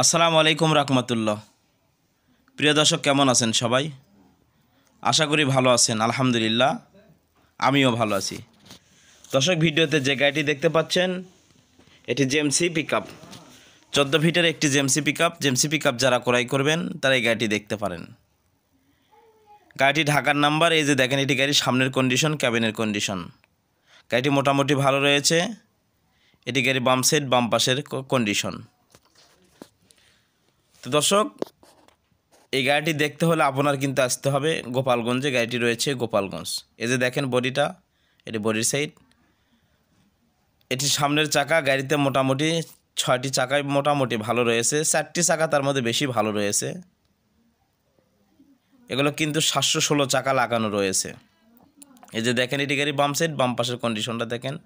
আসসালামু আলাইকুম রাহমাতুল্লাহ। প্রিয় দর্শক, কেমন আছেন সবাই? আশা করি ভালো আছেন। আলহামদুলিল্লাহ, আমিও ভালো আছি। দর্শক, ভিডিওতে যে গাড়িটি দেখতে পাচ্ছেন এটি জেমসি পিকআপ, 14 ফিটের একটি জেমসি পিকআপ যারা ক্রয় করবেন তারা এই গাড়িটি দেখতে পারেন। গাড়িটি ঢাকার নাম্বার। এই যে দেখেন, এটি গাড়ির সামনের কন্ডিশন, ক্যাবিনের কন্ডিশন। গাড়িটি মোটামুটি ভালো রয়েছে। এটি গাড়ি বাম সাইড বাম পাশের কন্ডিশন। তো দর্শক, এই গাড়িটি দেখতে হলে আপনার কিন্তু আসতে হবে গোপালগঞ্জে। গাড়িটি রয়েছে গোপালগঞ্জ। এই যে দেখেন বডিটা, এটি বডির সাইড। এটি সামনের চাকা। গাড়িতে মোটামুটি 6টি চাকায় মোটামুটি ভালো রয়েছে, 4টি চাকা তার মধ্যে বেশি ভালো রয়েছে। এগুলো কিন্তু 716 চাকা লাগানো রয়েছে। এই যে দেখেন, এটি গাড়ি বাম সাইড বাম পাশের কন্ডিশনটা দেখেন।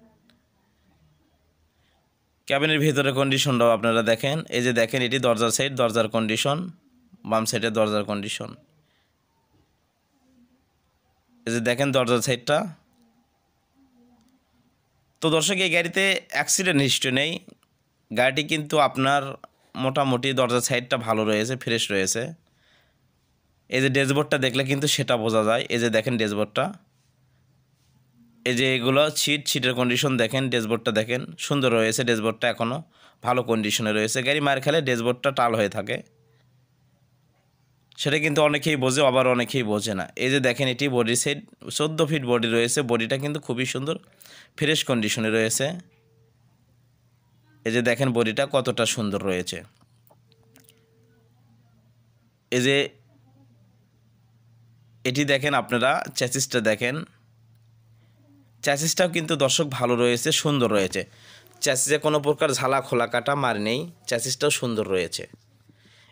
ক্যাবিনের ভিতরে কন্ডিশনটাও আপনারা দেখেন। এই যে দেখেন, এটি দরজার সাইড, দরজার কন্ডিশন, বাম সাইডের দরজার কন্ডিশন। এই যে দেখেন দরজার সাইডটা। তো দর্শক, এই গাড়িতে অ্যাক্সিডেন্ট হিস্ট্রি নেই। গাড়িটি কিন্তু আপনার মোটামুটি দরজার সাইডটা ভালো রয়েছে, ফ্রেশ রয়েছে। এই যে ড্যাশবোর্ডটা দেখলে কিন্তু সেটা বোঝা যায়। এই যে দেখেন ড্যাশবোর্ডটা, এই যে এগুলো সিটের কন্ডিশন দেখেন, ড্যাশবোর্ডটা দেখেন সুন্দর রয়েছে। ড্যাশবোর্ডটা এখনও ভালো কন্ডিশনে রয়েছে। গাড়ি মার খেলে ড্যাশবোর্ডটা টাল হয়ে থাকে, সেটা কিন্তু অনেকেই বোঝে, আবার অনেকেই বোঝে না। এই যে দেখেন, এটি বডি সাইড, 14 ফিট বডি রয়েছে। বডিটা কিন্তু খুবই সুন্দর, ফ্রেশ কন্ডিশনে রয়েছে। এই যে দেখেন বডিটা কতটা সুন্দর রয়েছে। এই যে এটি দেখেন আপনারা, চ্যাসিসটা দেখেন। চ্যাসিসটাও কিন্তু দর্শক ভালো রয়েছে, সুন্দর রয়েছে। চ্যাসিসে কোনো প্রকার ঝালা খোলা কাটা মার নেই। চ্যাসিসটাও সুন্দর রয়েছে।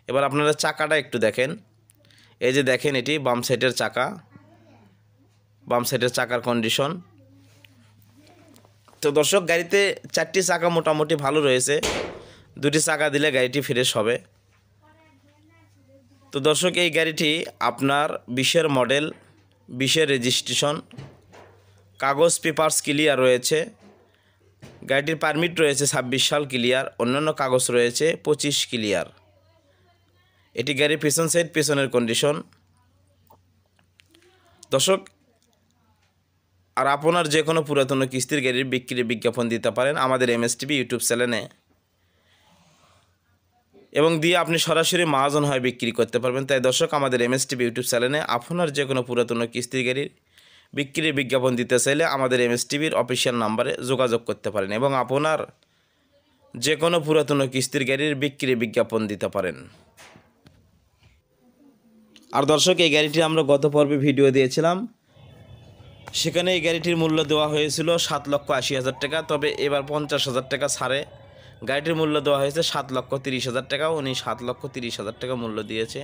এবার আপনারা চাকাটা একটু দেখেন। এই যে দেখেন, এটি বাম সাইডের চাকা, বাম সাইডের চাকার কন্ডিশন। তো দর্শক, গাড়িতে 4টি চাকা মোটামুটি ভালো রয়েছে। 2টি চাকা দিলে গাড়িটি ফ্রেশ হবে। তো দর্শক, এই গাড়িটি আপনার 20-এর মডেল, 20-এর রেজিস্ট্রেশন, কাগজ পেপারস ক্লিয়ার রয়েছে। গাড়িটির পারমিট রয়েছে 26 সাল ক্লিয়ার, অন্যান্য কাগজ রয়েছে 25 ক্লিয়ার। এটি গাড়ির পেছন সাইড, পেছনের কন্ডিশন। দর্শক, আর আপনার যে কোনো পুরাতন কিস্তির গাড়ির বিক্রির বিজ্ঞাপন দিতে পারেন আমাদের MSTV ইউটিউব চ্যানেলে, এবং দিয়ে আপনি সরাসরি মহাজন হয়ে বিক্রি করতে পারবেন। তাই দর্শক, আমাদের MSTV ইউটিউব চ্যানেলে আপনার যে কোনো পুরাতন কিস্তির গাড়ির বিক্রির বিজ্ঞাপন দিতে চাইলে আমাদের MSTVর অফিসিয়াল নাম্বারে যোগাযোগ করতে পারেন, এবং আপনার যে কোনো পুরাতন কিস্তির গাড়ির বিক্রির বিজ্ঞাপন দিতে পারেন। আর দর্শক, এই গাড়িটি আমরা গত পর্বে ভিডিও দিয়েছিলাম, সেখানে এই গাড়িটির মূল্য দেওয়া হয়েছিল 7,80,000 টাকা। তবে এবার 50,000 টাকা ছাড়ে গাড়িটির মূল্য দেওয়া হয়েছে 7,30,000 টাকা। উনি 7,30,000 টাকা মূল্য দিয়েছে।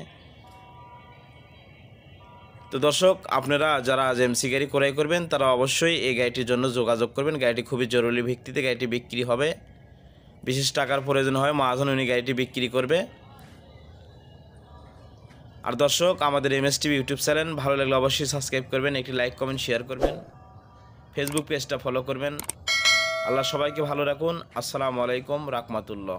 তো দর্শক, আপনারা যারা জেমসি গাড়ি ক্রয় করবেন তারা অবশ্যই এই গাড়িটির জন্য যোগাযোগ করবেন। গাড়িটি খুবই জরুরি ভিত্তিতে গাড়িটি বিক্রি হবে। বিশেষ টাকার প্রয়োজন হয়, মহাজন উনি গাড়িটি বিক্রি করবে। আর দর্শক, আমাদের MSTV ইউটিউব চ্যানেল ভালো লাগলে অবশ্যই সাবস্ক্রাইব করবেন, একটি লাইক কমেন্ট শেয়ার করবেন, ফেসবুক পেজটা ফলো করবেন। আল্লাহ সবাইকে ভালো রাখুন। আসসালামু আলাইকুম রাহমাতুল্লাহ।